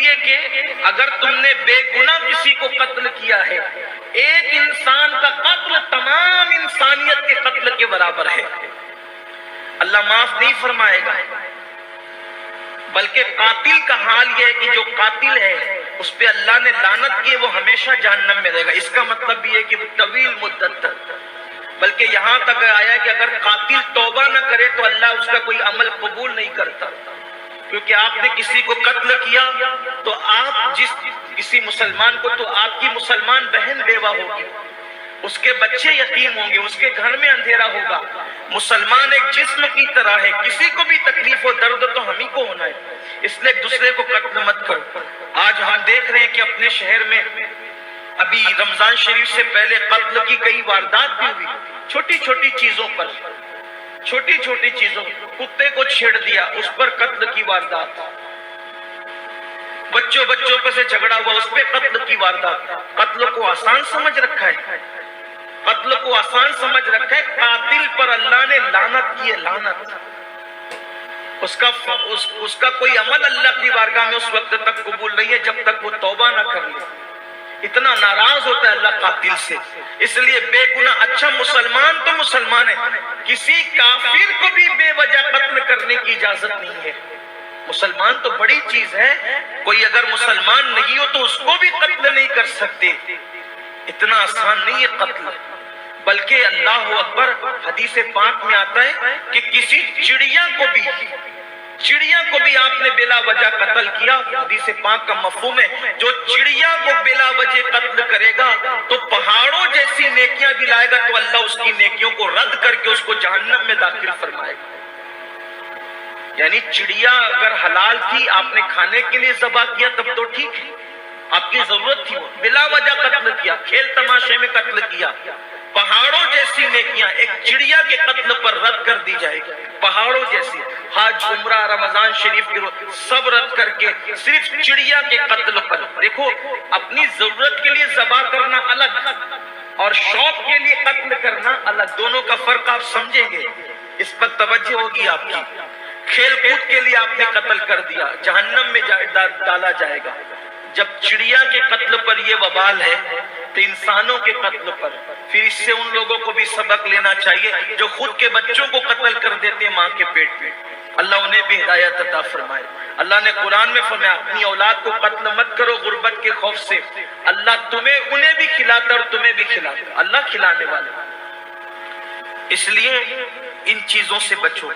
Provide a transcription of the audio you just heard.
لیے کہ اگر تم نے بے گناہ کسی کو قتل کیا ہے، ایک انسان کا قتل تمام انسانیت کے قتل کے برابر ہے، اللہ معاف نہیں فرمائے گا۔ بلکہ قاتل کا حال یہ ہے کہ جو قاتل ہے اس پہ اللہ نے لعنت کی، وہ ہمیشہ جہنم میں رہے گا۔ اس کا مطلب یہ ہے کہ طویل مدت تک، بلکہ یہاں تک آیا کہ اگر قاتل توبہ نہ کرے تو اللہ اس کا کوئی عمل قبول نہیں کرتا، کیونکہ آپ نے کسی کو قتل کیا تو آپ کسی مسلمان کو، تو آپ کی مسلمان بہن بیوہ ہوگی، اس کے بچے یتیم ہوں گے، اس کے گھر میں اندھیرا ہوگا۔ مسلمان ایک جسم کی طرح ہے، کسی کو بھی تکلیف و درد تو ہم ہی کو ہونا ہے، اس لیے ایک دوسرے کو قتل مت کرو۔ آج ہم دیکھ رہے ہیں کہ اپنے شہر میں ابھی رمضان شریف سے پہلے قتل کی کئی واردات بھی ہوئی، چھوٹی چھوٹی چیزوں پر، چھوٹی چھوٹی چیزوں، کتے کو چھیڑ دیا اس پر قتل کی واردات، بچوں پر سے جھگڑا ہوا اس پہ قتل کی واردات۔ قتل کو آسان سمجھ رکھا ہے، قتل کو آسان سمجھ رکھا ہے، قاتل پر اللہ نے لعنت کی ہے، لعنت۔ اس کا کوئی عمل اللہ کی بارگاہ میں اس وقت تک قبول نہیں ہے جب تک وہ توبہ نہ کر لے۔ اتنا ناراض ہوتا ہے اللہ قاتل سے، اس لیے بے گناہ، اچھا مسلمان تو مسلمان ہے، کسی کافر کو بھی بے وجہ قتل کرنے کی اجازت نہیں ہے۔ مسلمان تو بڑی چیز ہے، کوئی اگر مسلمان نہیں ہو تو اس کو بھی قتل نہیں کر سکتے، اتنا آسان نہیں ہے قتل۔ بلکہ اللہ اکبر، حدیث پاک میں آتا ہے کہ کسی چڑیا کو بھی آپ نے بلا وجہ قتل کیا، حدیث پاک کا مفہوم ہے جو چڑیا کو بلا وجہ قتل کرے گا تو پہاڑوں جیسی نیکیاں بھی لائے گا تو اللہ اس کی نیکیوں کو رد کر کے اس کو جہنم میں داخل فرمائے گا۔ یعنی چڑیا اگر حلال تھی، آپ نے کھانے کے لیے ذبح کیا تب تو ٹھیک ہے، آپ کی ضرورت تھی، بلا وجہ قتل کیا، کھیل تماشے میں قتل کیا، پہاڑوں جیسی نیکیاں ایک چڑیا کے قتل پر رد کر دی جائے گی، پہاڑوں جیسی۔ حج، عمرہ، رمضان شریف کی سب رد کر کے صرف چڑیا کے قتل پر۔ دیکھو، اپنی ضرورت کے لیے ذبح کرنا الگ اور شوق کے لیے قتل کرنا الگ، دونوں کا فرق آپ سمجھیں گے، اس پر توجہ ہوگی آپ کی۔ کھیل کود کے لیے آپ نے قتل کر دیا، جہنم میں ڈالا جائے گا۔ جب چڑیا کے قتل پر یہ وبال ہے تو انسانوں کے قتل پر، پھر اس سے ان لوگوں کو بھی سبق لینا چاہیے جو خود کے بچوں کو قتل کر دیتے ہیں ماں کے پیٹ میں، اللہ انہیں بھی ہدایت عطا فرمائے۔ اللہ نے قرآن میں فرمایا اپنی اولاد کو قتل مت کرو غربت کے خوف سے، اللہ انہیں بھی کھلاتا اور تمہیں بھی کھلاتا، اللہ کھلانے والا۔ اس لیے ان چیزوں سے بچو۔